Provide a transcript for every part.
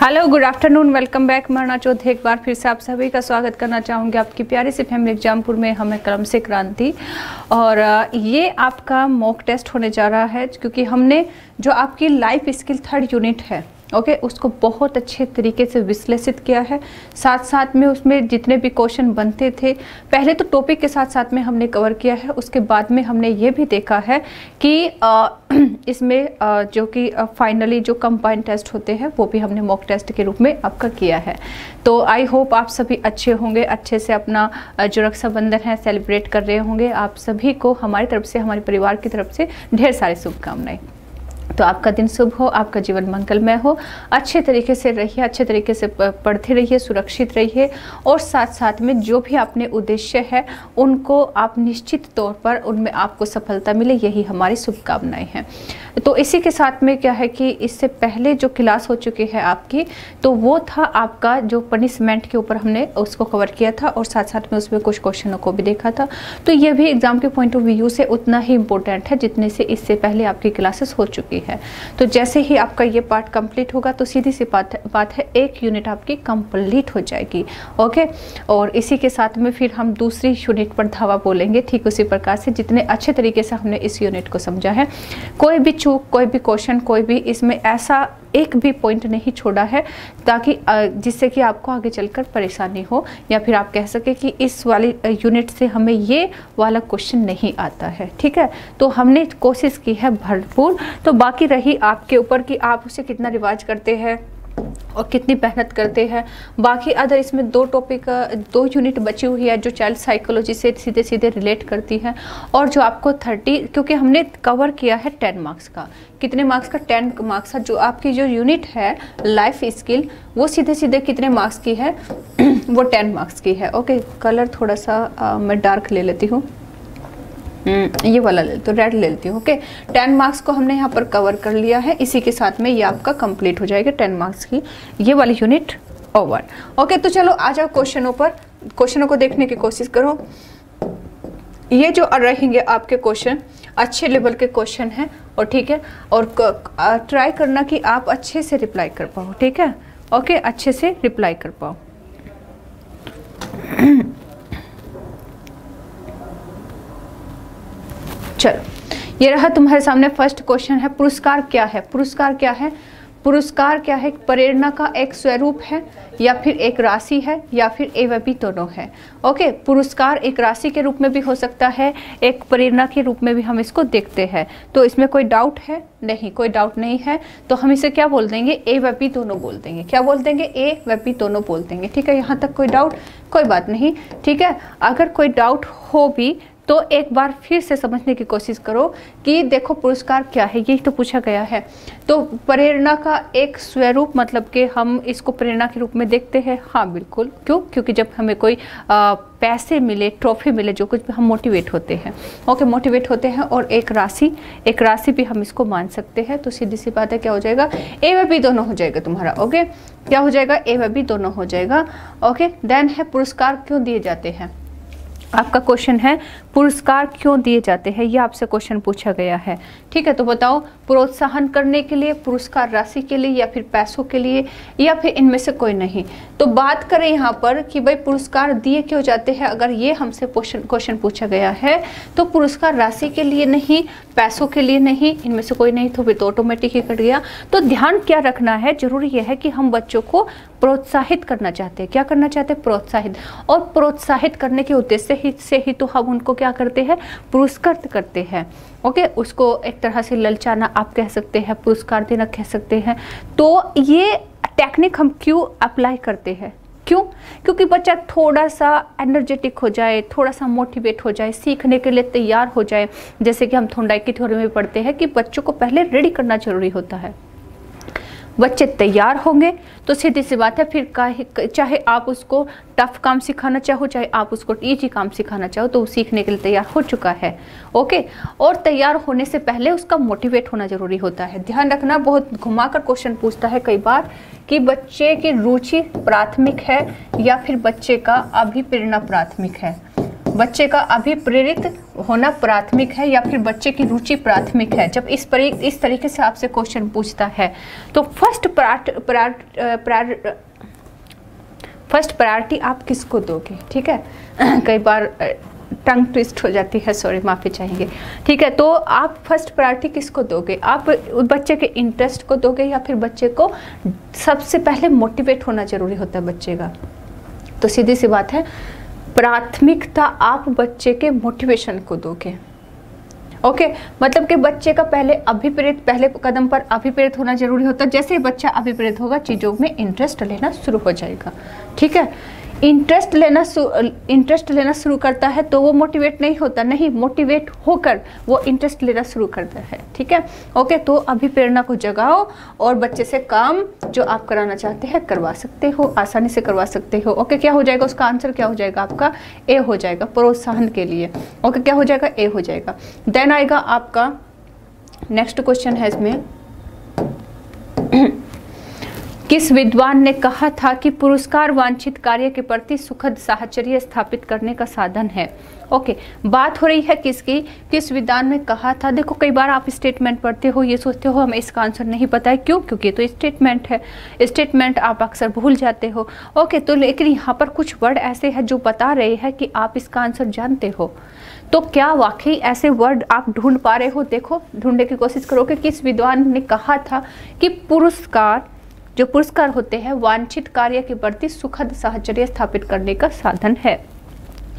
Hello, good afternoon, welcome back. मरना चौधरी एक बार फिर से आप सभी का स्वागत करना चाहूँगी आपकी प्यारी सी फैमिली एग्जामपुर में। हमें कलम से क्रांति, और ये आपका मॉक टेस्ट होने जा रहा है क्योंकि हमने जो आपकी लाइफ स्किल 3rd यूनिट है उसको बहुत अच्छे तरीके से विश्लेषित किया है। साथ साथ में उसमें जितने भी क्वेश्चन बनते थे पहले तो टॉपिक के साथ साथ में हमने कवर किया है, उसके बाद में हमने ये भी देखा है कि इसमें जो कि फाइनली जो कंबाइन टेस्ट होते हैं वो भी हमने मॉक टेस्ट के रूप में आपका किया है। तो आई होप आप सभी अच्छे होंगे, अच्छे से अपना जो रक्षाबंधन है सेलिब्रेट कर रहे होंगे। आप सभी को हमारी तरफ से, हमारे परिवार की तरफ से ढेर सारी शुभकामनाएं। तो आपका दिन शुभ हो, आपका जीवन मंगलमय हो, अच्छे तरीके से रहिए, अच्छे तरीके से पढ़ते रहिए, सुरक्षित रहिए, और साथ साथ में जो भी अपने उद्देश्य है उनको आप निश्चित तौर पर उनमें आपको सफलता मिले, यही हमारी शुभकामनाएं हैं। तो इसी के साथ में क्या है कि इससे पहले जो क्लास हो चुकी है आपकी, तो वो था आपका जो पनिशमेंट के ऊपर हमने उसको कवर किया था, और साथ साथ में उसमें कुछ क्वेश्चनों को भी देखा था। तो ये भी एग्जाम के पॉइंट ऑफ व्यू से उतना ही इम्पोर्टेंट है जितने से इससे पहले आपकी क्लासेस हो चुकी है। तो जैसे ही आपका ये पार्ट कंप्लीट होगा तो सीधी सी बात है, एक यूनिट आपकी कंप्लीट हो जाएगी। ओके, और इसी के साथ में फिर हम दूसरी यूनिट पर धावा बोलेंगे। ठीक उसी प्रकार से जितने अच्छे तरीके से हमने इस यूनिट को समझा है, कोई भी चूक, कोई भी क्वेश्चन, कोई भी इसमें ऐसा एक भी पॉइंट नहीं छोड़ा है ताकि जिससे कि आपको आगे चलकर परेशानी हो, या फिर आप कह सके कि इस वाली यूनिट से हमें ये वाला क्वेश्चन नहीं आता है। ठीक है, तो हमने कोशिश की है भरपूर। तो बाकी रही आपके ऊपर कि आप उसे कितना रिवाइज करते हैं और कितनी मेहनत करते हैं। बाकी अदर इसमें 2 यूनिट बची हुई है जो चाइल्ड साइकोलॉजी से सीधे सीधे रिलेट करती है, और जो आपको 30, क्योंकि हमने कवर किया है 10 मार्क्स का। कितने मार्क्स का? 10 मार्क्स का। जो आपकी जो यूनिट है लाइफ स्किल, वो सीधे सीधे कितने मार्क्स की है? वो 10 मार्क्स की है। ओके, कलर थोड़ा सा मैं डार्क ले लेती हूँ, ये वाला ले तो रेड ले लेती हूँ। ओके, 10 मार्क्स को हमने यहाँ पर कवर कर लिया है। इसी के साथ में ये आपका कंप्लीट हो जाएगा 10 मार्क्स की ये वाली यूनिट ओवर। ओके, तो चलो आ जाओ क्वेश्चनों पर। क्वेश्चनों को देखने की कोशिश करो। ये जो रहेंगे आपके क्वेश्चन अच्छे लेवल के क्वेश्चन हैं, और ठीक है, और ट्राई करना कि आप अच्छे से रिप्लाई कर पाओ। ठीक है, ओके, अच्छे से रिप्लाई कर पाओ। चलो, ये रहा तुम्हारे सामने फर्स्ट क्वेश्चन है। पुरस्कार क्या है? पुरस्कार क्या है? पुरस्कार क्या है? प्रेरणा का एक स्वरूप है, या फिर एक राशि है, या फिर ए व बी दोनों है। ओके, पुरस्कार एक राशि के रूप में भी हो सकता है, एक प्रेरणा के रूप में भी हम इसको देखते हैं। तो इसमें कोई डाउट है? नहीं, कोई डाउट नहीं है। तो हम इसे क्या बोल देंगे? ए व बी दोनों बोल देंगे। क्या बोल देंगे? ए व बी दोनों बोल देंगे। ठीक है, यहाँ तक कोई डाउट? कोई बात नहीं। ठीक है, अगर कोई डाउट हो भी तो एक बार फिर से समझने की कोशिश करो कि देखो पुरस्कार क्या है, यही तो पूछा गया है। तो प्रेरणा का एक स्वरूप मतलब कि हम इसको प्रेरणा के रूप में देखते हैं। हाँ बिल्कुल, क्यों? क्योंकि जब हमें कोई पैसे मिले, ट्रॉफी मिले, जो कुछ भी, हम मोटिवेट होते हैं। ओके, मोटिवेट होते हैं। और एक राशि भी हम इसको मान सकते हैं। तो सीधी सी बात है, क्या हो जाएगा? ए व बी दोनों हो जाएगा तुम्हारा। ओके, क्या हो जाएगा? ए व बी दोनों हो जाएगा। ओके, देन है पुरस्कार क्यों दिए जाते हैं? आपका क्वेश्चन है पुरस्कार क्यों दिए जाते हैं, ये आपसे क्वेश्चन पूछा गया है। ठीक है, तो बताओ, प्रोत्साहन करने के लिए, पुरस्कार राशि के लिए, या फिर पैसों के लिए, या फिर इनमें से कोई नहीं। तो बात करें यहाँ पर कि भाई पुरस्कार दिए क्यों जाते हैं, अगर ये हमसे क्वेश्चन पूछा गया है तो पुरस्कार राशि के लिए नहीं, पैसों के लिए नहीं, इनमें से कोई नहीं, तो फिर तो ऑटोमेटिक ही कट गया। तो ध्यान क्या रखना है, जरूरी यह है कि हम बच्चों को प्रोत्साहित करना चाहते हैं। क्या करना चाहते हैं? प्रोत्साहित। और प्रोत्साहित करने के उद्देश्य से ही तो हम उनको क्या करते हैं? पुरस्कृत करते हैं। ओके, उसको एक तरह से ललचाना आप कह सकते हैं, पुरस्कार देना कह सकते हैं। तो ये टेक्निक हम क्यों अप्लाई करते हैं? क्यों? क्योंकि बच्चा थोड़ा सा एनर्जेटिक हो जाए, थोड़ा सा मोटिवेट हो जाए, सीखने के लिए तैयार हो जाए। जैसे कि हम थॉर्नडाइक की थ्योरी में पढ़ते हैं कि बच्चों को पहले रेडी करना जरूरी होता है। बच्चे तैयार होंगे तो सीधी सी बात है, फिर चाहे आप उसको टफ काम सिखाना चाहो, चाहे आप उसको इजी काम सिखाना चाहो, तो वो सीखने के लिए तैयार हो चुका है। ओके, और तैयार होने से पहले उसका मोटिवेट होना जरूरी होता है। ध्यान रखना, बहुत घुमाकर क्वेश्चन पूछता है कई बार कि बच्चे की रुचि प्राथमिक है या फिर बच्चे का अभिप्रेरणा प्राथमिक है। बच्चे का अभिप्रेरित होना प्राथमिक है या फिर बच्चे की रुचि प्राथमिक है। जब इस तरीके से आपसे क्वेश्चन पूछता है तो फर्स्ट प्रायोरिटी आप किसको दोगे, ठीक है। कई बार टंग ट्विस्ट हो जाती है, सॉरी माफ़ी चाहेंगे, ठीक है। तो आप फर्स्ट प्रायोरिटी किसको दोगे, आप बच्चे के इंटरेस्ट को दोगे या फिर बच्चे को सबसे पहले मोटिवेट होना जरूरी होता है बच्चे का। तो सीधी सी बात है, प्राथमिकता आप बच्चे के मोटिवेशन को दोगे। ओके मतलब कि बच्चे का पहले कदम पर अभिप्रेरित होना जरूरी होता है। जैसे ही बच्चा अभिप्रेरित होगा चीज़ों में इंटरेस्ट लेना शुरू हो जाएगा, ठीक है। इंटरेस्ट लेना शुरू करता है तो वो मोटिवेट नहीं होता, नहीं, मोटिवेट होकर वो इंटरेस्ट लेना शुरू करता है, ठीक है। ओके तो अभिप्रेरणा को जगाओ और बच्चे से काम जो आप कराना चाहते हैं करवा सकते हो, आसानी से करवा सकते हो। ओके क्या हो जाएगा, उसका आंसर क्या हो जाएगा, आपका ए हो जाएगा, प्रोत्साहन के लिए। ओके क्या हो जाएगा, ए हो जाएगा। देन आएगा आपका नेक्स्ट क्वेश्चन है इसमें, किस विद्वान ने कहा था कि पुरस्कार वांछित कार्य के प्रति सुखद साहचर्य स्थापित करने का साधन है। ओके बात हो रही है किसकी, किस विद्वान ने कहा था। देखो कई बार आप स्टेटमेंट पढ़ते हो, ये सोचते हो हमें इसका आंसर नहीं पता है, क्यों, क्योंकि तो स्टेटमेंट है, स्टेटमेंट आप अक्सर भूल जाते हो। ओके तो लेकिन यहाँ पर कुछ वर्ड ऐसे हैं जो बता रहे हैं कि आप इसका आंसर जानते हो। तो क्या वाकई ऐसे वर्ड आप ढूंढ पा रहे हो, देखो ढूंढने की कोशिश करो कि किस विद्वान ने कहा था कि पुरस्कार होते हैं वांछित कार्य के प्रति सुखद साहचर्य स्थापित करने का साधन है।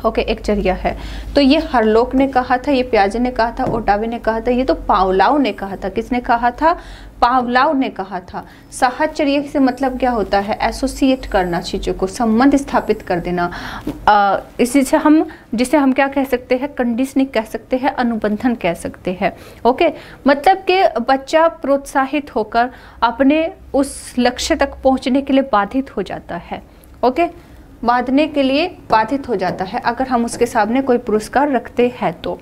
ओके एक जरिया है। तो ये हरलोक ने कहा था, ये पियाजे ने कहा था, ओटावे ने कहा था, ये तो पावलाव ने कहा था। किसने कहा था, पावलाव ने कहा था। साहचर्य से मतलब क्या होता है, एसोसिएट करना, चीज़ों को संबंध स्थापित कर देना। इसी से जिसे हम क्या कह सकते हैं, कंडीशनिंग कह सकते हैं, अनुबंधन कह सकते हैं। ओके मतलब कि बच्चा प्रोत्साहित होकर अपने उस लक्ष्य तक पहुंचने के लिए बाधित हो जाता है। ओके बांधने के लिए बाधित हो जाता है अगर हम उसके सामने कोई पुरस्कार रखते हैं। तो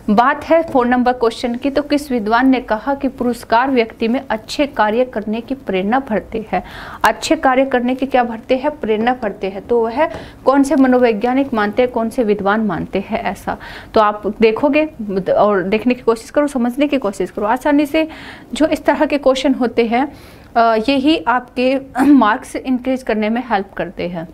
बात है 4 नंबर क्वेश्चन की, तो किस विद्वान ने कहा कि पुरस्कार व्यक्ति में अच्छे कार्य करने की प्रेरणा भरते हैं। अच्छे कार्य करने की क्या भरते हैं, प्रेरणा भरते हैं। तो वह कौन से मनोवैज्ञानिक मानते हैं, कौन से विद्वान मानते हैं ऐसा। तो आप देखोगे और देखने की कोशिश करो, समझने की कोशिश करो आसानी से। जो इस तरह के क्वेश्चन होते हैं यही आपके मार्क्स इंक्रीज करने में हेल्प करते हैं।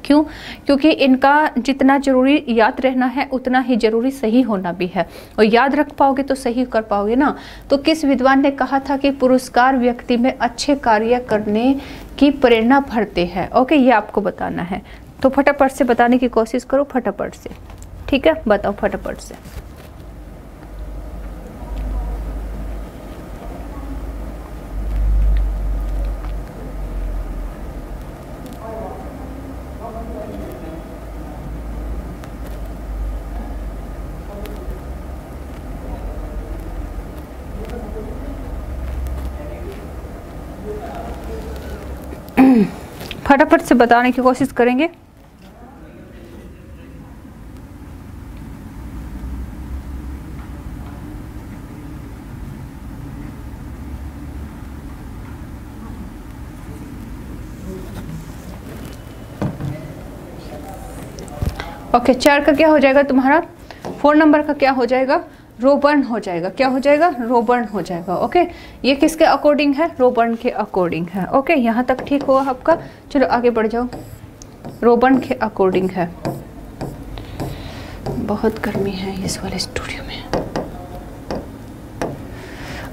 क्यों, क्योंकि इनका जितना जरूरी याद रहना है उतना ही जरूरी सही होना भी है, और याद रख पाओगे तो सही कर पाओगे ना। तो किस विद्वान ने कहा था कि पुरस्कार व्यक्ति में अच्छे कार्य करने की प्रेरणा भरते हैं। ओके ये आपको बताना है, तो फटाफट से बताने की कोशिश करो, फटाफट से, ठीक है, बताओ फटाफट से। फटाफट से बताने की कोशिश करेंगे। ओके 4 का क्या हो जाएगा तुम्हारा, 4 नंबर का क्या हो जाएगा, रोबर्न हो जाएगा। क्या हो जाएगा, रोबर्न हो जाएगा। ओके ये किसके अकॉर्डिंग है, रोबर्न के अकॉर्डिंग है। ओके यहाँ तक ठीक हुआ आपका, चलो आगे बढ़ जाओ। रोबर्न के अकॉर्डिंग है। बहुत गर्मी है इस वाले स्टूडियो में।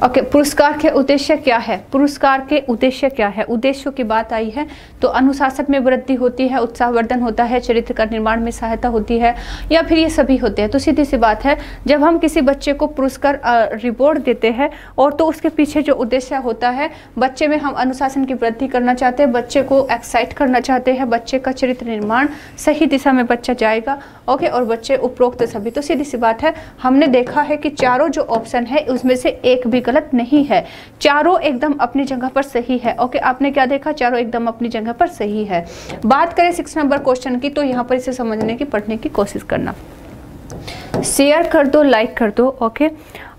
ओके पुरस्कार के उद्देश्य क्या है, पुरस्कार के उद्देश्य क्या है, उद्देश्यों की बात आई है तो अनुशासन में वृद्धि होती है, उत्साहवर्धन होता है, चरित्र का निर्माण में सहायता होती है, या फिर ये सभी होते हैं। तो सीधी सी बात है, जब हम किसी बच्चे को पुरस्कार रिवॉर्ड देते हैं और तो उसके पीछे जो उद्देश्य होता है, बच्चे में हम अनुशासन की वृद्धि करना चाहते हैं, बच्चे को एक्साइट करना चाहते हैं, बच्चे का चरित्र निर्माण सही दिशा में बच्चा जाएगा। ओके और बच्चे उपरोक्त सभी। तो सीधी सी बात है, हमने देखा है कि चारों जो ऑप्शन है उसमें से एक भी गलत नहीं है, चारों एकदम अपनी जगह पर सही है। ओके आपने क्या देखा, चारों एकदम अपनी जगह पर सही है। बात करें 6 नंबर क्वेश्चन की, तो यहाँ पर इसे समझने की, पढ़ने की कोशिश करना। शेयर कर दो, लाइक कर दो, ओके।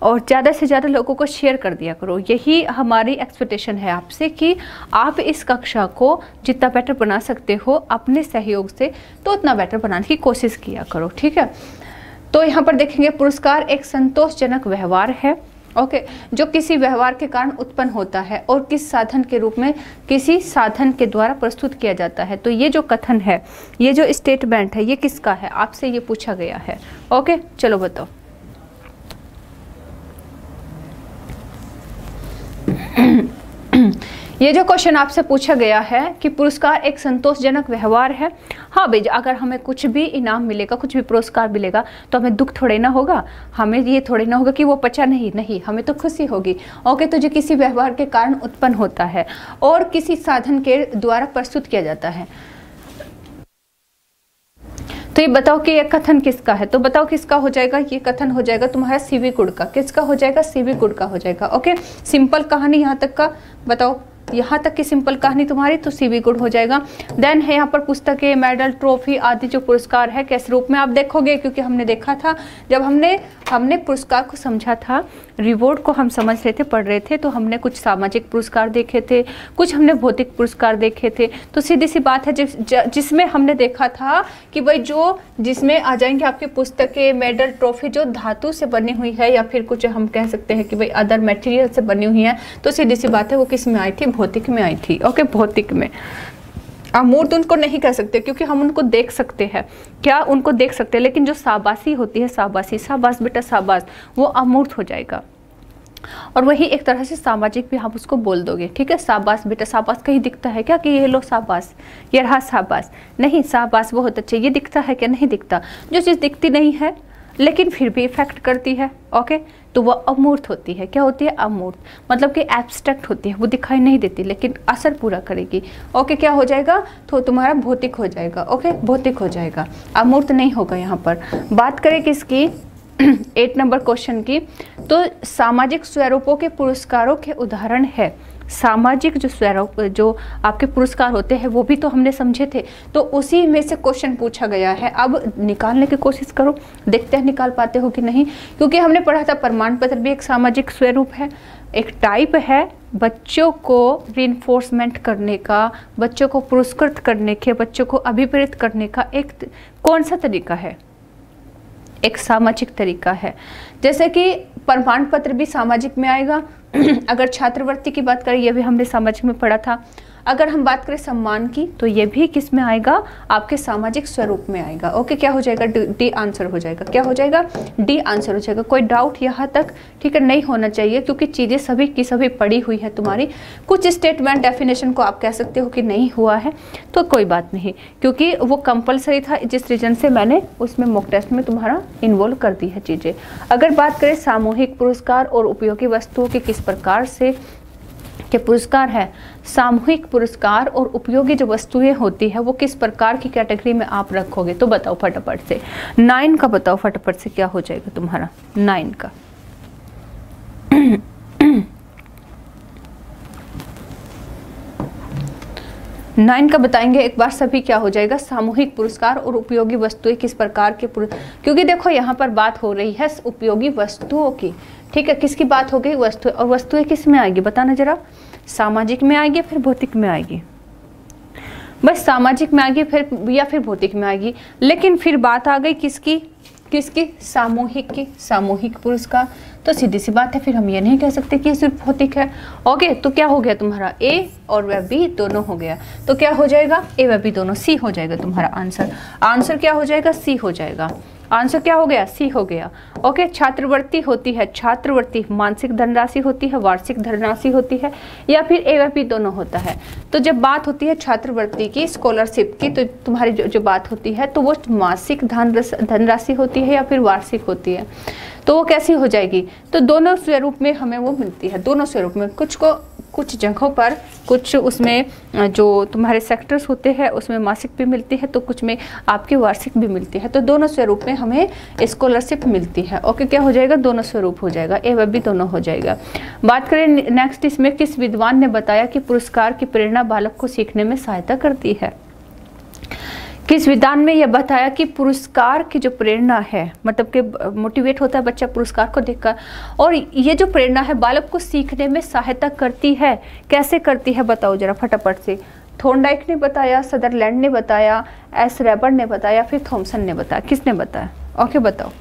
और ज़्यादा से ज़्यादा लोगों को शेयर कर दिया करो। यही हमारी एक्सपेक्टेशन है आपसे कि आप इस कक्षा को जितना बेटर बना सकते हो अपने सहयोग से, तो उतना बेटर बनाने की कोशिश किया करो, ठीक है। तो यहाँ पर देखेंगे पुरस्कार एक संतोषजनक व्यवहार है, ओके, जो किसी व्यवहार के कारण उत्पन्न होता है और किस साधन के रूप में किसी साधन के द्वारा प्रस्तुत किया जाता है। तो ये जो कथन है, ये जो स्टेटमेंट है, ये किसका है, आपसे ये पूछा गया है, ओके। चलो बताओ। ये जो क्वेश्चन आपसे पूछा गया है कि पुरस्कार एक संतोषजनक व्यवहार है। हाँ भाई, अगर हमें कुछ भी इनाम मिलेगा, कुछ भी पुरस्कार मिलेगा तो हमें दुख थोड़े ना होगा, हमें ये थोड़े ना होगा कि वो पचा नहीं, हमें तो खुशी होगी, ओके। तो जो किसी व्यवहार के कारण उत्पन्न होता है और किसी साधन के द्वारा प्रस्तुत किया जाता है। तो ये बताओ कि ये कथन किसका है, तो बताओ किसका हो जाएगा। ये कथन हो जाएगा तुम्हारा सीवी गुड का। किसका हो जाएगा, सीवी गुड का हो जाएगा, ओके। सिंपल कहानी यहाँ तक का बताओ, यहाँ तक की सिंपल कहानी तुम्हारी, तो सीवी गुड हो जाएगा। देन है यहाँ पर पुस्तकें, मेडल, ट्रॉफी आदि जो पुरस्कार है कैसे रूप में आप देखोगे, क्योंकि हमने देखा था जब हमने पुरस्कार को समझा था, रिवॉर्ड को हम समझ रहे थे, पढ़ रहे थे, तो हमने कुछ सामाजिक पुरस्कार देखे थे, कुछ हमने भौतिक पुरस्कार देखे थे। तो सीधी सी बात है जिसमें हमने देखा था कि भाई जो जिसमें आ जाएंगे आपकी पुस्तकें, मेडल, ट्रॉफी जो धातु से बनी हुई है या फिर कुछ हम कह सकते हैं कि भाई अदर मटेरियल से बनी हुई है, तो सीधी सी बात है वो किस में आई थी, भौतिक में आई थी, ओके, भौतिक में। अमूर्त उनको नहीं कह सकते क्योंकि हम उनको देख सकते हैं, क्या उनको देख सकते हैं, लेकिन जो शाबाशी होती है, शाबाश बेटा शाबाश, वो अमूर्त हो जाएगा। और वही एक तरह से सामाजिक भी आप उसको बोल दोगे, ठीक है। शाबाश बेटा शाबाश कहीं दिखता है क्या कि ये लो शाबाश, ये रहा शाबाश, नहीं, शाबाश बहुत अच्छे, ये दिखता है क्या, नहीं दिखता। जो चीज़ दिखती नहीं है लेकिन फिर भी इफेक्ट करती है, ओके, तो वो अमूर्त होती है। क्या होती है, अमूर्त, मतलब कि एब्स्ट्रैक्ट होती है, वो दिखाई नहीं देती लेकिन असर पूरा करेगी, ओके। क्या हो जाएगा, तो तुम्हारा भौतिक हो जाएगा, ओके, भौतिक हो जाएगा, अमूर्त नहीं होगा। यहाँ पर बात करें किसकी, 8 नंबर क्वेश्चन की, तो सामाजिक स्वरूपों के पुरस्कारों के उदाहरण है। सामाजिक जो स्वरूप जो आपके पुरस्कार होते हैं वो भी तो हमने समझे थे, तो उसी में से क्वेश्चन पूछा गया है। अब निकालने की कोशिश करो, देखते हैं निकाल पाते हो कि नहीं, क्योंकि हमने पढ़ा था प्रमाण पत्र भी एक सामाजिक स्वरूप है, एक टाइप है बच्चों को रिइंफोर्समेंट करने का, बच्चों को पुरस्कृत करने के, बच्चों को अभिप्रेरित करने का एक कौन सा तरीका है, एक सामाजिक तरीका है। जैसे कि प्रमाण पत्र भी सामाजिक में आएगा। अगर छात्रवृत्ति की बात करें, ये भी हमने सामाजिक में पढ़ा था। अगर हम बात करें सम्मान की, तो ये भी किस में आएगा, आपके सामाजिक स्वरूप में आएगा, ओके। क्या हो जाएगा, डी आंसर हो जाएगा। क्या हो जाएगा, डी आंसर हो जाएगा। कोई डाउट यहाँ तक, ठीक है, नहीं होना चाहिए, क्योंकि चीज़ें सभी की सभी पड़ी हुई है तुम्हारी। कुछ स्टेटमेंट डेफिनेशन को आप कह सकते हो कि नहीं हुआ है, तो कोई बात नहीं, क्योंकि वो कंपलसरी था, जिस रीजन से मैंने उसमें मॉक टेस्ट में तुम्हारा इन्वॉल्व कर दी है चीज़ें। अगर बात करें सामूहिक पुरस्कार और उपयोगी वस्तुओं के किस प्रकार से के पुरस्कार है, सामूहिक पुरस्कार और उपयोगी जो वस्तुएं होती है वो किस प्रकार की कैटेगरी में आप रखोगे, तो बताओ फटाफट से। 9 का बताओ फटाफट से, क्या हो जाएगा तुम्हारा 9 का। 9 का बताएंगे एक बार सभी, क्या हो जाएगा, सामूहिक पुरस्कार और उपयोगी वस्तुएं किस प्रकार के क्योंकि देखो यहाँ पर बात हो रही है उपयोगी वस्तुओं की, ठीक है, किसकी बात हो गई, वस्तुएं। और वस्तुएं किस में आएगी बताना जरा, सामाजिक में आएगी फिर भौतिक में आएगी, बस सामाजिक में आएगी फिर या फिर भौतिक में आएगी। लेकिन फिर बात आ गई किसकी, सामूहिक की, सामूहिक पुरस्कार। तो सीधी सी बात है, फिर हम ये नहीं कह सकते कि सिर्फ भौतिक है, ओके। तो क्या हो गया तुम्हारा, ए और वह बी दोनों हो गया, तो क्या हो जाएगा, ए व बी दोनों, सी हो जाएगा तुम्हारा आंसर। आंसर क्या हो जाएगा, सी हो जाएगा। आंसर क्या हो गया, सी हो गया, ओके। छात्रवृत्ति होती है, छात्रवृत्ति मानसिक धनराशि होती है, वार्षिक धनराशि होती है, या फिर ए व बी दोनों होता है। तो जब बात होती है छात्रवृत्ति की, स्कॉलरशिप की, तो तुम्हारी जो बात होती है तो वो मासिक धनराशि होती है या फिर वार्षिक होती है, तो वो कैसी हो जाएगी, तो दोनों स्वरूप में हमें वो मिलती है, दोनों स्वरूप में। कुछ जगहों पर कुछ उसमें जो तुम्हारे सेक्टर्स होते हैं उसमें मासिक भी मिलती है, तो कुछ में आपकी वार्षिक भी मिलती है, तो दोनों स्वरूप में हमें स्कॉलरशिप मिलती है, ओके। क्या हो जाएगा, दोनों स्वरूप हो जाएगा, ए व बी दोनों हो जाएगा। बात करें नेक्स्ट, इसमें किस विद्वान ने बताया कि पुरस्कार की प्रेरणा बालक को सीखने में सहायता करती है। किस विधान में यह बताया कि पुरस्कार की जो प्रेरणा है, मतलब कि मोटिवेट होता है बच्चा पुरस्कार को देखकर, और ये जो प्रेरणा है बालक को सीखने में सहायता करती है। कैसे करती है बताओ जरा फटाफट से। थॉर्नडाइक ने बताया, सदरलैंड ने बताया, एस रेबर ने बताया, फिर थॉमसन ने बताया, किसने बताया? ओके बताओ।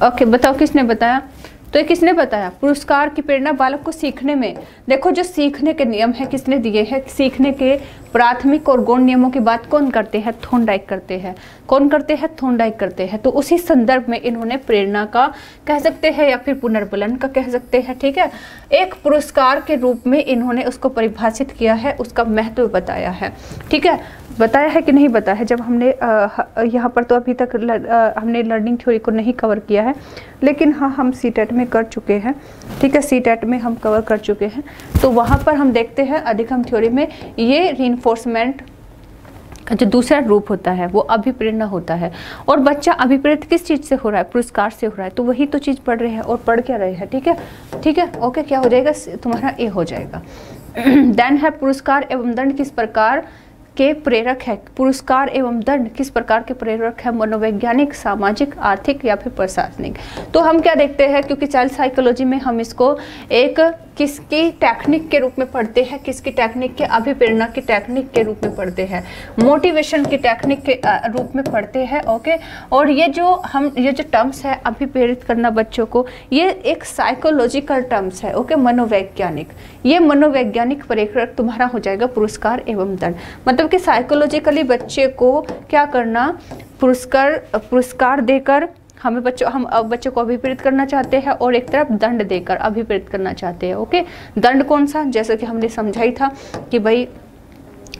ओके बताओ किसने बताया? तो ये किसने बताया? पुरस्कार की प्रेरणा बालक को सीखने में। देखो जो सीखने के नियम है किसने दिए हैं? सीखने के प्राथमिक और गौण नियमों की बात कौन करते हैं? थॉर्नडाइक करते हैं। कौन करते हैं? थॉर्नडाइक करते हैं। तो उसी संदर्भ में इन्होंने प्रेरणा का कह सकते हैं या फिर पुनर्बलन का कह सकते हैं, ठीक है, एक पुरस्कार के रूप में इन्होंने उसको परिभाषित किया है, उसका महत्व बताया है, ठीक है। बताया है कि नहीं बताया है? जब हमने यहाँ पर तो अभी तक हमने लर्निंग थ्योरी को नहीं कवर किया है, लेकिन हाँ हम सीटेट में कर चुके हैं, ठीक है, सीटेट में हम कवर कर चुके हैं। तो वहाँ पर हम देखते हैं अधिगम थ्योरी में ये रीइंफोर्समेंट का जो दूसरा रूप होता है वो अभिप्रेरणा होता है। और बच्चा अभिप्रेरित किस चीज़ से हो रहा है? पुरस्कार से हो रहा है। तो वही तो चीज़ पढ़ रहे हैं और पढ़ क्या रहे हैं, ठीक है, ठीक है, ओके। क्या हो जाएगा तुम्हारा? ए हो जाएगा। देन है पुरस्कार एवं दंड किस प्रकार के प्रेरक है? पुरस्कार एवं दंड किस प्रकार के प्रेरक है? मनोवैज्ञानिक, सामाजिक, आर्थिक या फिर प्रशासनिक। तो हम क्या देखते हैं, क्योंकि चाइल्ड साइकोलॉजी में हम इसको एक किसकी टेक्निक के रूप में पढ़ते हैं? किसकी टेक्निक के? अभिप्रेरणा की टेक्निक के रूप में पढ़ते हैं, मोटिवेशन की टेक्निक के रूप में पढ़ते हैं, ओके। और ये जो टर्म्स है अभिप्रेरित करना बच्चों को, ये एक साइकोलॉजिकल टर्म्स है, ओके, मनोवैज्ञानिक। ये मनोवैज्ञानिक प्रेरक तुम्हारा हो जाएगा पुरस्कार एवं दंड। मतलब कि साइकोलॉजिकली बच्चे को क्या करना? पुरस्कार देकर हम बच्चों को अभिप्रेरित करना चाहते हैं और एक तरफ दंड देकर अभिप्रेरित करना चाहते हैं, ओके। दंड कौन सा? जैसे कि हमने समझा ही था कि भाई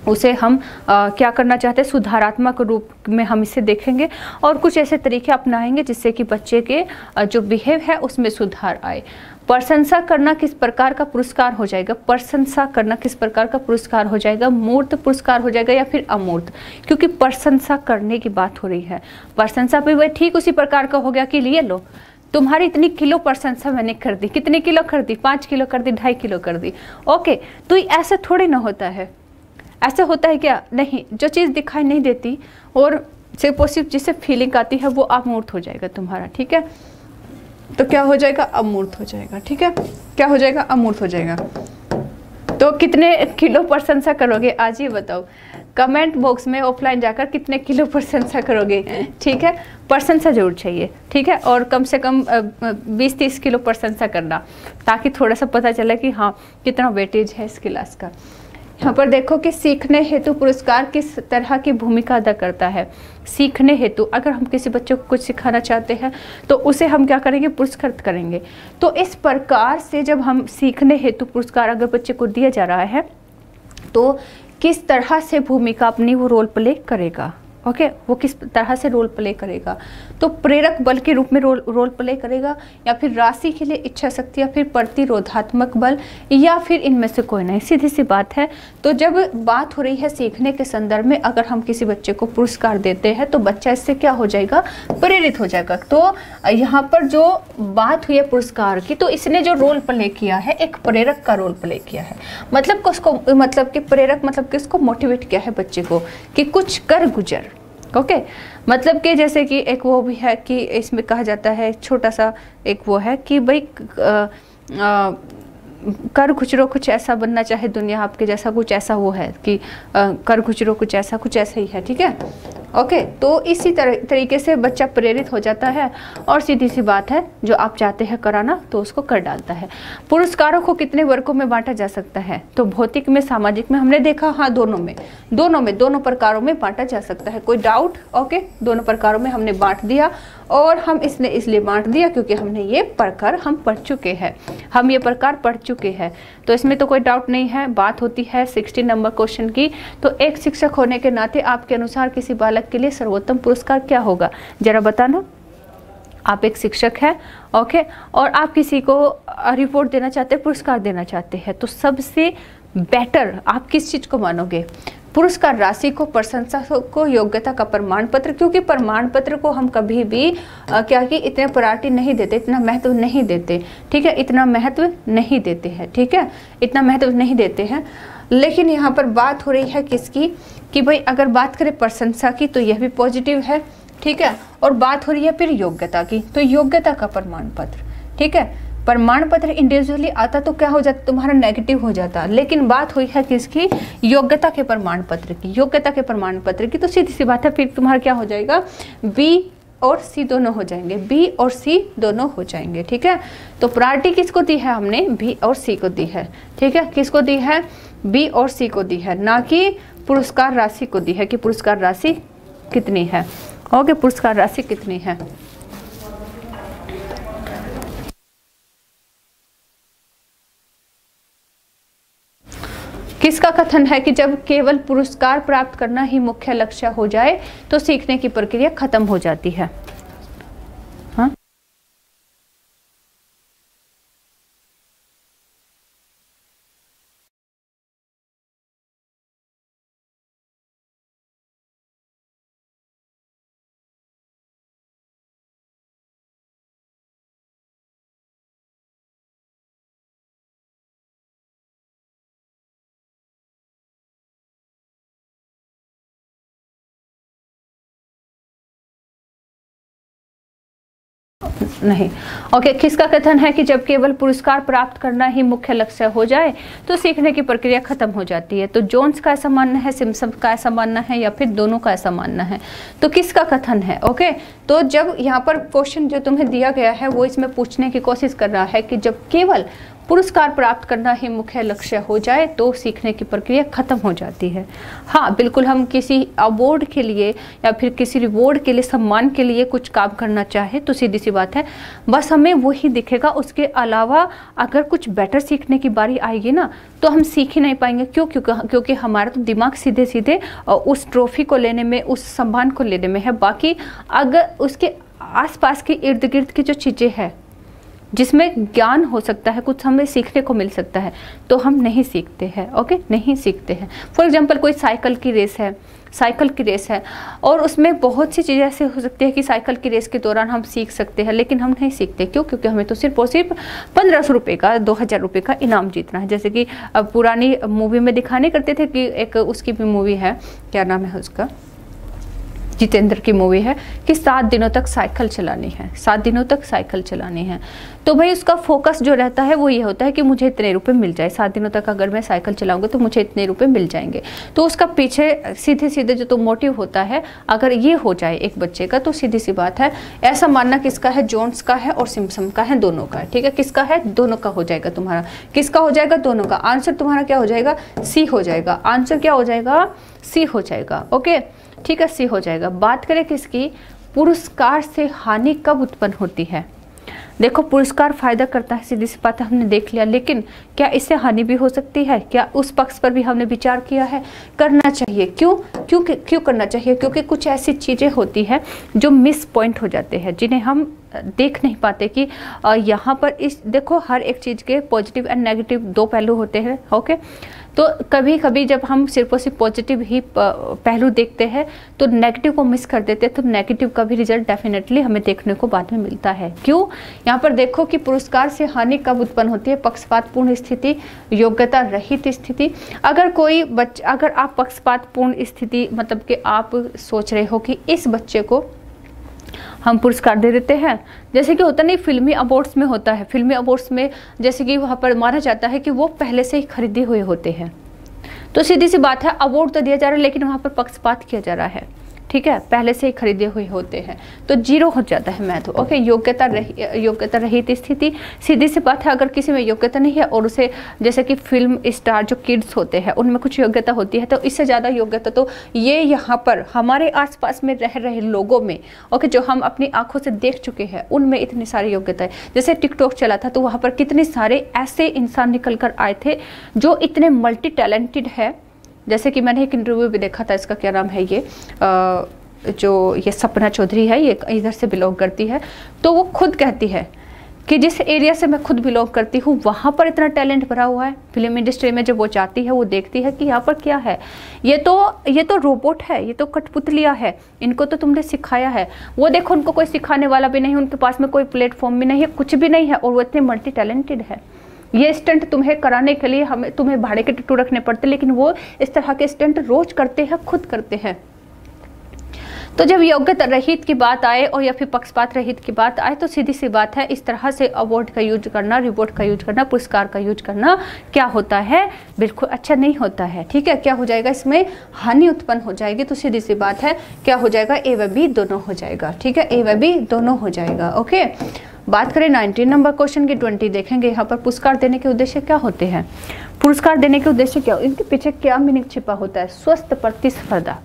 उसे हम क्या करना चाहते हैं? सुधारात्मक रूप में हम इसे देखेंगे और कुछ ऐसे तरीके अपनाएंगे जिससे कि बच्चे के जो बिहेव है उसमें सुधार आए। प्रशंसा करना किस प्रकार का पुरस्कार हो जाएगा? प्रशंसा करना किस प्रकार का पुरस्कार हो जाएगा? मूर्त पुरस्कार हो जाएगा या फिर अमूर्त? क्योंकि प्रशंसा करने की बात हो रही है। प्रशंसा भी वही ठीक उसी प्रकार का हो गया कि लिए लो तुम्हारी इतनी किलो प्रशंसा मैंने कर दी। कितने किलो कर दी? 5 किलो कर दी, 2.5 किलो कर दी, ओके। तो ऐसा थोड़ी ना होता है। ऐसा होता है क्या? नहीं। जो चीज़ दिखाई नहीं देती और सिर्फ और सिर्फ जिससे फीलिंग आती है वो अमूर्त हो जाएगा तुम्हारा, ठीक है। तो क्या हो जाएगा? अमूर्त हो जाएगा, ठीक है। क्या हो जाएगा? अमूर्त हो जाएगा। तो कितने किलो प्रशंसा करोगे आज ये बताओ कमेंट बॉक्स में। ऑफलाइन जाकर कितने किलो प्रशंसा करोगे, ठीक है। प्रशंसा जरूर चाहिए, ठीक है, और कम से कम 20-30 किलो प्रशंसा करना, ताकि थोड़ा सा पता चले कि हाँ कितना वेटेज है इस क्लास का। यहाँ पर देखो कि सीखने हेतु पुरस्कार किस तरह की भूमिका अदा करता है। सीखने हेतु अगर हम किसी बच्चे को कुछ सिखाना चाहते हैं तो उसे हम क्या करेंगे? पुरस्कृत करेंगे। तो इस प्रकार से जब हम सीखने हेतु पुरस्कार अगर बच्चे को दिया जा रहा है तो किस तरह से भूमिका अपनी वो रोल प्ले करेगा, ओके, वो किस तरह से रोल प्ले करेगा? तो प्रेरक बल के रूप में रोल प्ले करेगा, या फिर राशि के लिए इच्छा शक्ति, या फिर प्रतिरोधात्मक बल, या फिर इनमें से कोई नहीं। सीधी सी बात है। तो जब बात हो रही है सीखने के संदर्भ में, अगर हम किसी बच्चे को पुरस्कार देते हैं तो बच्चा इससे क्या हो जाएगा? प्रेरित हो जाएगा। तो यहाँ पर जो बात हुई है पुरस्कार की, तो इसने जो रोल प्ले किया है एक प्रेरक का रोल प्ले किया है। मतलब कि प्रेरक मतलब कि उसको मोटिवेट किया है बच्चे को कि कुछ कर गुजर, ओके। मतलब कि जैसे कि एक वो भी है कि इसमें कहा जाता है छोटा सा एक वो है कि भाई कर गुजरो कुछ ऐसा बनना चाहे दुनिया आपके जैसा, कुछ ऐसा वो है कि कर गुजरो कुछ ऐसा ही है, ठीक है, ओके। तो इसी तरीके से बच्चा प्रेरित हो जाता है और सीधी सी बात है जो आप चाहते हैं कराना तो उसको कर डालता है। पुरस्कारों को कितने वर्गों में बांटा जा सकता है? तो भौतिक में, सामाजिक में, हमने देखा हाँ दोनों प्रकारों में बांटा जा सकता है, कोई डाउट, ओके। दोनों प्रकारों में हमने बांट दिया और हम इसलिए बांट दिया क्योंकि हमने ये प्रकार हम पढ़ चुके हैं, हम ये प्रकार पढ़ चुके हैं। तो इसमें तो कोई डाउट नहीं है। बात होती है 60 नंबर क्वेश्चन की। तो एक शिक्षक होने के नाते आपके अनुसार किसी बालक के लिए सर्वोत्तम पुरस्कार क्या होगा? जरा बताना। आप एक शिक्षक हैं, ओके, और आप किसी को रिपोर्ट देना चाहते हैं, पुरस्कार देना चाहते हैं, तो सबसे बेटर आप किस चीज़ को मानोगे? पुरस्कार राशि को, प्रशंसा को, योग्यता का प्रमाण पत्र, क्योंकि प्रमाण पत्र को हम कभी भी क्या कि इतने प्रायोरिटी नहीं देते, इतना महत्व नहीं देते, ठीक है, इतना महत्व नहीं देते हैं, ठीक है, इतना महत्व नहीं देते हैं। लेकिन यहाँ पर बात हो रही है किसकी, कि भाई अगर बात करें प्रशंसा की तो यह भी पॉजिटिव है, ठीक है, और बात हो रही है फिर योग्यता की, तो योग्यता का प्रमाण पत्र, ठीक है, प्रमाण पत्र इंडिविजुअली आता तो क्या हो जाता, तुम्हारा नेगेटिव हो जाता। लेकिन बात हुई है किसकी, योग्यता के प्रमाण पत्र की, योग्यता के प्रमाण पत्र की, तो सीधी सी बात है फिर तुम्हारा क्या हो जाएगा, बी और सी दोनों हो जाएंगे, बी और सी दोनों हो जाएंगे, ठीक है। तो प्रायोरिटी किसको दी है हमने, बी और सी को दी है, ठीक है, किसको दी है, बी और सी को दी है, ना कि पुरस्कार राशि को दी है कि पुरस्कार राशि कितनी है। ओके, पुरस्कार राशि कितनी है। किसका कथन है कि जब केवल पुरस्कार प्राप्त करना ही मुख्य लक्ष्य हो जाए तो सीखने की प्रक्रिया खत्म हो जाती है। हाँ? नहीं। ओके, किसका कथन है कि जब केवल पुरस्कार प्राप्त करना ही मुख्य लक्ष्य हो जाए तो सीखने की प्रक्रिया खत्म हो जाती है। तो जोन्स का ऐसा मानना है, सिम्पसन का ऐसा मानना है, या फिर दोनों का ऐसा मानना है। तो किसका कथन है। ओके, तो जब यहाँ पर क्वेश्चन जो तुम्हें दिया गया है वो इसमें पूछने की कोशिश कर रहा है कि जब केवल पुरस्कार प्राप्त करना ही मुख्य लक्ष्य हो जाए तो सीखने की प्रक्रिया खत्म हो जाती है। हाँ, बिल्कुल, हम किसी अवार्ड के लिए या फिर किसी रिवॉर्ड के लिए, सम्मान के लिए कुछ काम करना चाहे तो सीधी सी बात है बस हमें वही दिखेगा, उसके अलावा अगर कुछ बेटर सीखने की बारी आएगी ना तो हम सीख ही नहीं पाएंगे। क्यों? क्योंकि हमारा तो दिमाग सीधे सीधे उस ट्रॉफी को लेने में, उस सम्मान को लेने में है। बाकी अगर उसके आसपास के इर्द गिर्द की जो चीज़ें हैं जिसमें ज्ञान हो सकता है, कुछ हमें सीखने को मिल सकता है, तो हम नहीं सीखते हैं। ओके, नहीं सीखते हैं। फॉर एग्जांपल कोई साइकिल की रेस है और उसमें बहुत सी चीज़ें ऐसे हो सकती है कि साइकिल की रेस के दौरान हम सीख सकते हैं, लेकिन हम नहीं सीखते। क्यों? क्योंकि हमें तो सिर्फ और सिर्फ 1500 रुपये का, 2000 रुपये का इनाम जीतना है। जैसे कि पुरानी मूवी में दिखाने करते थे कि एक उसकी भी मूवी है, क्या नाम है उसका, जितेंद्र की मूवी है कि 7 दिनों तक साइकिल चलानी है, 7 दिनों तक साइकिल चलानी है। तो भाई उसका फोकस जो रहता है वो ये होता है कि मुझे इतने रुपए मिल जाए, 7 दिनों तक अगर मैं साइकिल चलाऊंगा तो मुझे इतने रुपए मिल जाएंगे। तो उसका पीछे सीधे सीधे जो तो मोटिव होता है, अगर ये हो जाए एक बच्चे का, तो सीधी सी बात है ऐसा मानना किसका है, जोन्स का है और सिम्पसन का है, दोनों का है। ठीक है, किसका है, दोनों का हो जाएगा तुम्हारा। किसका हो जाएगा, दोनों का। आंसर तुम्हारा क्या हो जाएगा, सी हो जाएगा। आंसर क्या हो जाएगा, सी हो जाएगा। ओके, ठीक है, सी हो जाएगा। बात करें किसकी, पुरस्कार से हानि कब उत्पन्न होती है। देखो, पुरस्कार फायदा करता है, सीधी सी बात हमने देख लिया, लेकिन क्या इससे हानि भी हो सकती है? क्या उस पक्ष पर भी हमने विचार किया है? करना चाहिए। क्यों करना चाहिए? क्योंकि कुछ ऐसी चीज़ें होती है जो मिस पॉइंट हो जाते हैं, जिन्हें हम देख नहीं पाते कि यहाँ पर इस देखो, हर एक चीज़ के पॉजिटिव एंड नेगेटिव 2 पहलू होते हैं। ओके, तो कभी कभी जब हम सिर्फ और सिर्फ पॉजिटिव ही पहलू देखते हैं तो नेगेटिव को मिस कर देते हैं, तो नेगेटिव का भी रिजल्ट डेफिनेटली हमें देखने को बाद में मिलता है। क्यों? यहाँ पर देखो कि पुरस्कार से हानि कब उत्पन्न होती है, पक्षपातपूर्ण स्थिति, योग्यता रहित स्थिति। अगर आप पक्षपातपूर्ण स्थिति, मतलब कि आप सोच रहे हो कि इस बच्चे को हम पुरस्कार दे देते हैं, जैसे कि होता नहीं, फिल्मी अवार्ड्स में होता है। फिल्मी अवार्ड्स में जैसे कि वहाँ पर माना जाता है कि वो पहले से ही खरीदे हुए होते हैं, तो सीधी सी बात है अवार्ड तो दिया जा रहा है लेकिन वहाँ पर पक्षपात किया जा रहा है। ठीक है, पहले से ही खरीदे हुए होते हैं, तो 0 हो जाता है महत्व। ओके, योग्यता रहित स्थिति, सीधी सी बात है अगर किसी में योग्यता नहीं है और उसे, जैसे कि फिल्म स्टार जो किड्स होते हैं उनमें कुछ योग्यता होती है, तो इससे ज़्यादा योग्यता तो ये यहाँ पर हमारे आसपास में रह रहे लोगों में, ओके, जो हम अपनी आंखों से देख चुके हैं, उनमें इतनी सारी योग्यता है। जैसे टिकटॉक चला था तो वहाँ पर कितने सारे ऐसे इंसान निकल कर आए थे जो इतने मल्टी टैलेंटेड है। जैसे कि मैंने एक इंटरव्यू भी देखा था, इसका क्या नाम है, ये जो ये सपना चौधरी है, ये इधर से बिलोंग करती है, तो वो खुद कहती है कि जिस एरिया से मैं खुद बिलोंग करती हूँ वहाँ पर इतना टैलेंट भरा हुआ है। फिल्म इंडस्ट्री में जब वो जाती है, वो देखती है कि यहाँ पर क्या है, ये तो रोबोट है, ये तो कठपुतलियाँ है, इनको तो तुमने सिखाया है। वो देखो, उनको कोई सिखाने वाला भी नहीं, उनके पास में कोई प्लेटफॉर्म भी नहीं है, कुछ भी नहीं है, और वो इतने मल्टी टैलेंटेड है। ये स्टंट तुम्हें कराने के लिए तुम्हें भाड़े के टट्टू रखने पड़ते, लेकिन वो इस तरह के स्टंट रोज करते हैं, खुद करते हैं। तो जब योग्यता रहित की बात आए और या फिर पक्षपात रहित की बात आए, तो सीधी सी बात है, इस तरह से अवार्ड का यूज करना, रिवॉर्ड का यूज करना, पुरस्कार का यूज करना क्या होता है, बिल्कुल अच्छा नहीं होता है। ठीक है, क्या हो जाएगा, इसमें हानि उत्पन्न हो जाएगी। तो सीधी सी बात है, क्या हो जाएगा, ए व बी दोनों हो जाएगा। ठीक है, ए व बी दोनों हो जाएगा। ओके, बात करें 19 नंबर क्वेश्चन की, 20 देखेंगे। यहाँ पर पुरस्कार देने के उद्देश्य क्या होते हैं, पुरस्कार देने के उद्देश्य क्या, इनके पीछे क्या मीनिंग छिपा होता है। स्वस्थ प्रतिस्पर्धा।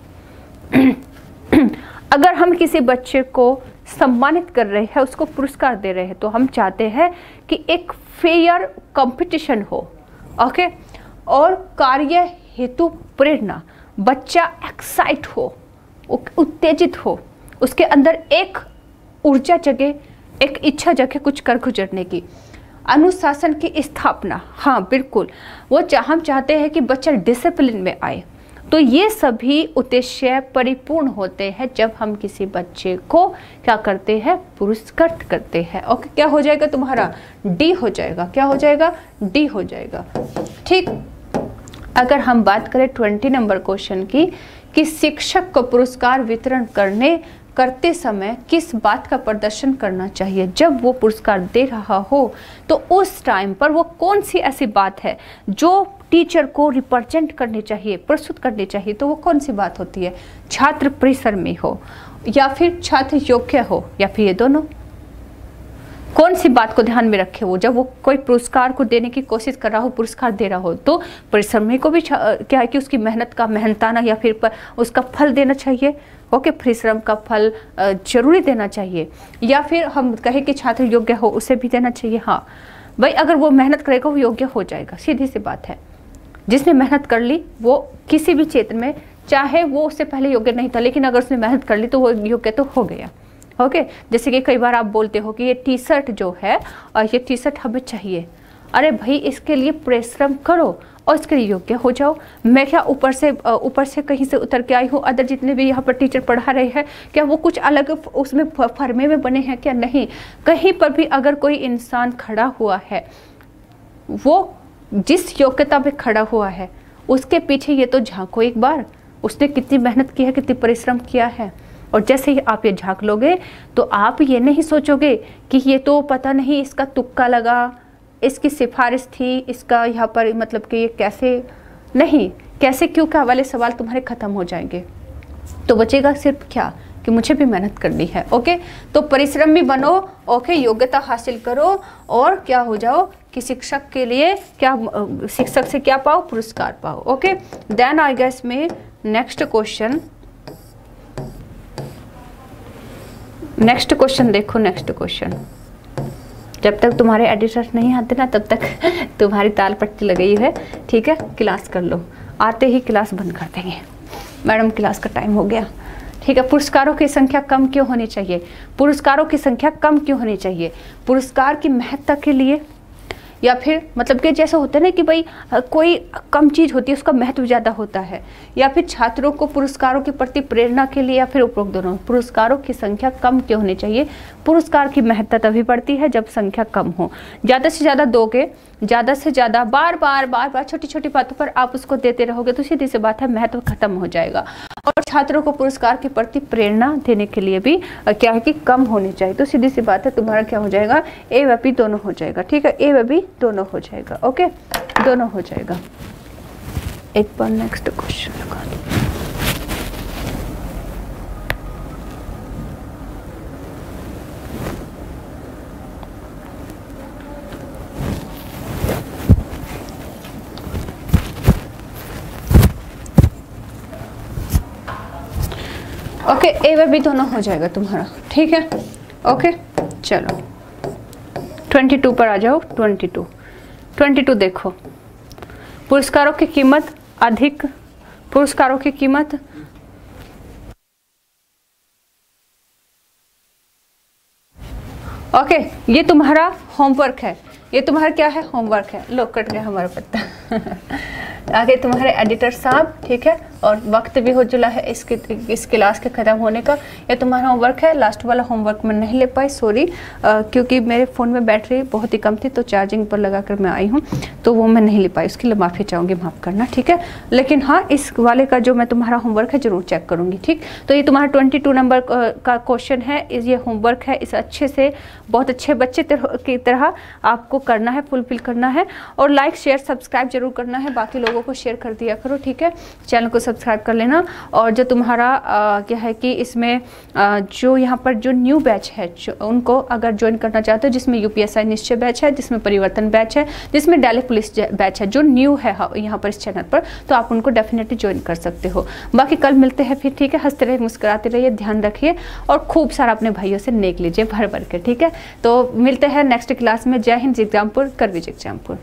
अगर हम किसी बच्चे को सम्मानित कर रहे हैं, उसको पुरस्कार दे रहे हैं, तो हम चाहते हैं कि एक फेयर कंपटीशन हो। ओके, और कार्य हेतु प्रेरणा, बच्चा एक्साइट हो, उत्तेजित हो, उसके अंदर एक ऊर्जा जगे, एक इच्छा जगे कुछ कर गुजरने की। अनुशासन की स्थापना, हाँ बिल्कुल, हम चाहते हैं कि बच्चा डिसिप्लिन में आए। तो ये सभी उद्देश्य परिपूर्ण होते हैं जब हम किसी बच्चे को क्या करते हैं, पुरस्कृत करते हैं। ओके, क्या हो जाएगा तुम्हारा, डी हो जाएगा। क्या हो जाएगा, डी हो जाएगा। ठीक, अगर हम बात करें 20 नंबर क्वेश्चन की, कि शिक्षक को पुरस्कार वितरण करते समय किस बात का प्रदर्शन करना चाहिए। जब वो पुरस्कार दे रहा हो तो उस टाइम पर वो कौन सी ऐसी बात है जो टीचर को रिप्रेजेंट करनी चाहिए, प्रस्तुत करनी चाहिए। तो वो कौन सी बात होती है, छात्र परिश्रमी हो या फिर छात्र योग्य हो या फिर ये दोनों। कौन सी बात को ध्यान में रखे वो, जब वो कोई पुरस्कार को देने की कोशिश कर रहा हो, पुरस्कार दे रहा हो, तो परिश्रमी को भी क्या है कि उसकी मेहनत का मेहनताना या फिर उसका फल देना चाहिए। ओके, परिश्रम का फल जरूरी देना चाहिए। या फिर हम कहें कि छात्र योग्य हो, उसे भी देना चाहिए। हाँ भाई, अगर वो मेहनत करेगा वो योग्य हो जाएगा, सीधी सी बात है। जिसने मेहनत कर ली वो किसी भी क्षेत्र में, चाहे वो उससे पहले योग्य नहीं था, लेकिन अगर उसने मेहनत कर ली तो वो योग्य तो हो गया। ओके, जैसे कि कई बार आप बोलते हो कि ये टी शर्ट जो है, और ये टी शर्ट हमें चाहिए, अरे भाई इसके लिए परिश्रम करो और इसके लिए योग्य हो जाओ। मैं क्या ऊपर से कहीं से उतर के आई हूँ, अदर जितने भी यहाँ पर टीचर पढ़ा रहे हैं, क्या वो कुछ अलग उसमें फर्मे में बने हैं क्या, नहीं। कहीं पर भी अगर कोई इंसान खड़ा हुआ है, वो जिस योग्यता पे खड़ा हुआ है उसके पीछे ये तो झांको एक बार, उसने कितनी मेहनत की है, कितनी परिश्रम किया है। और जैसे ही आप ये झांक लोगे तो आप ये नहीं सोचोगे कि ये तो पता नहीं इसका तुक्का लगा, इसकी सिफारिश थी, इसका यहाँ पर मतलब कि ये कैसे, नहीं, कैसे क्यों का वाले सवाल तुम्हारे खत्म हो जाएंगे। तो बचेगा सिर्फ क्या, कि मुझे भी मेहनत करनी है। ओके, तो परिश्रम भी बनो। ओके, योग्यता हासिल करो और क्या हो जाओ कि शिक्षक के लिए क्या, शिक्षक से क्या पाओ, पुरस्कार पाओ। ओके, देन आई गेस में नेक्स्ट क्वेश्चन देखो। नेक्स्ट क्वेश्चन, जब तक तुम्हारे एडिटर्स नहीं आते ना तब तक तुम्हारी ताल पट्टी लगी है। ठीक है, क्लास कर लो, आते ही क्लास बंद कर देंगे, मैडम क्लास का टाइम हो गया। ठीक है, पुरस्कारों की संख्या कम क्यों होनी चाहिए, पुरस्कारों की संख्या कम क्यों होनी चाहिए, पुरस्कार की महत्ता के लिए, या फिर मतलब कि जैसे होता है ना कि भाई कोई कम चीज़ होती है उसका महत्व ज़्यादा होता है, या फिर छात्रों को पुरस्कारों के प्रति प्रेरणा के लिए, या फिर उपरोक्त दोनों। पुरस्कारों की संख्या कम क्यों होनी चाहिए, पुरस्कार की महत्ता तभी बढ़ती है जब संख्या कम हो। ज़्यादा से ज़्यादा दोगे, ज़्यादा से ज़्यादा बार बार छोटी छोटी बातों पर आप उसको देते रहोगे तो सीधी सी बात है महत्व खत्म हो जाएगा। और छात्रों को पुरस्कार के प्रति प्रेरणा देने के लिए भी क्या है कि कम होनी चाहिए। तो सीधी सी बात है तुम्हारा क्या हो जाएगा, ए व बी दोनों हो जाएगा। ठीक है, ए व बी दोनों हो जाएगा। ओके, दोनों हो जाएगा। एक बार नेक्स्ट क्वेश्चन लगा दो। ओके, ए व बी दोनों हो जाएगा तुम्हारा। ठीक है, ओके चलो 22 पर आ जाओ। 22 देखो, पुरस्कारों की कीमत अधिक, पुरस्कारों की कीमत ओके, ये तुम्हारा होमवर्क है, ये तुम्हारा क्या है, होमवर्क है। लो कट गया हमारा पत्ता। आगे तुम्हारे एडिटर साहब, ठीक है, और वक्त भी हो चला है इस क्लास के ख़त्म होने का। ये तुम्हारा होमवर्क है। लास्ट वाला होमवर्क मैं नहीं ले पाई, सॉरी, क्योंकि मेरे फ़ोन में बैटरी बहुत ही कम थी, तो चार्जिंग पर लगा कर मैं आई हूँ, तो वो मैं नहीं ले पाई, उसके लिए माफ़ी चाहूँगी, माफ़ करना, ठीक है। लेकिन हाँ, इस वाले का जो मैं तुम्हारा होमवर्क है ज़रूर चेक करूँगी, ठीक। तो ये तुम्हारा 22 नंबर का क्वेश्चन है, ये होमवर्क है, इस अच्छे से बहुत अच्छे बच्चे की तरह आपको करना है, फुलफिल करना है, और लाइक शेयर सब्सक्राइब जरूर करना है, बाकी लोगों को शेयर कर दिया करो, ठीक है। चैनल को सब्सक्राइब कर लेना। और जो तुम्हारा क्या है कि इसमें जो यहाँ पर जो न्यू बैच है, उनको अगर ज्वाइन करना चाहते हो, जिसमें यूपीएससी निश्चय बैच है, जिसमें परिवर्तन बैच है, जिसमें दिल्ली पुलिस बैच है, जो न्यू है यहाँ पर इस चैनल पर, तो आप उनको डेफिनेटली ज्वाइन कर सकते हो। बाकी कल मिलते हैं फिर, ठीक है। हंसते रहिए, मुस्कुराते रहिए, ध्यान रखिए, और खूब सारा अपने भाइयों से नेक लीजिए भर भर के, ठीक है। तो मिलते हैं नेक्स्ट क्लास में। जय हिंद, जगदलपुर, करवी जगदलपुर।